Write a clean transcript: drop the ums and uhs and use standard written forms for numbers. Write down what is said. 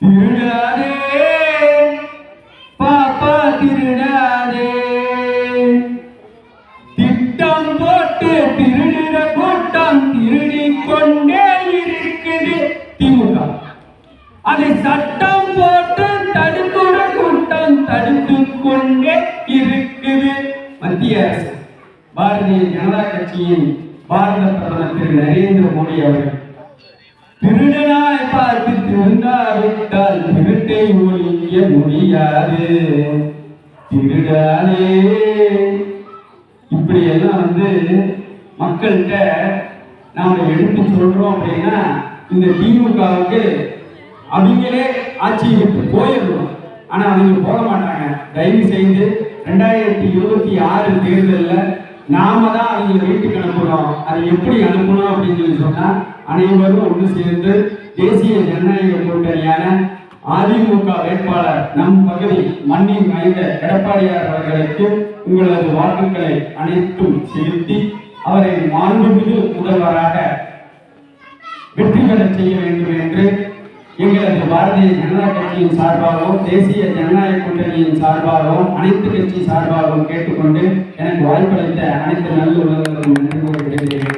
திருடாதே பாப்பா திருடாதே, திட்டம் போட்டு திருடுற கூட்டம் திருடி கொண்டே இருக்குது திமுக. அதை சட்டம் போட்டு தடுக்கிற கூட்டம் தடுத்து கொண்டே இருக்குது மத்திய அரசு. பாரதிய ஜனதா கட்சியின் பாரத பிரதமர் திரு நரேந்திர மோடி அவர்கள் திருடனாய் பார்த்து திருந்தாவிட்டால் திருட்டை ஒழிக்க முடியாது, திருடானே. இப்படி எல்லாம் மக்கள்கிட்ட நாம எடுத்து சொல்றோம் அப்படின்னா இந்த திமுகவுக்கு அவங்களே ஆட்சியை விட்டு போயிடணும். ஆனா அவங்க போக மாட்டாங்க. தயவு செய்து 2026 தேர்தலில் நாம தான் அவங்களை வீட்டுக்கு அனுப்பணும். அதை எப்படி அனுப்பணும் அப்படின்னு சொல்லி சொன்னா, அனைவரும் ஒன்று சேர்ந்து தேசிய ஜனநாயக கூட்டணியான அதிமுக வேட்பாளர் நம் பகுதி மண்ணின் மைந்த எடப்பாடியார் அவர்களுக்கு உங்களது வாக்குகளை அனைத்தும் செலுத்தி அவரை மாண்புமிகு முதல்வராக வெற்றி பெற செய்ய வேண்டும் என்று எங்களது பாரதிய ஜனதா கட்சியின் சார்பாகவும் தேசிய ஜனநாயக கூட்டணியின் சார்பாகவும் அனைத்து கட்சி சார்பாகவும் கேட்டுக்கொண்டு எனக்கு வாய்ப்பளித்த அனைத்து நல்ல உள்ளவர்களுக்கும் நன்றி கூறுகிறேன்.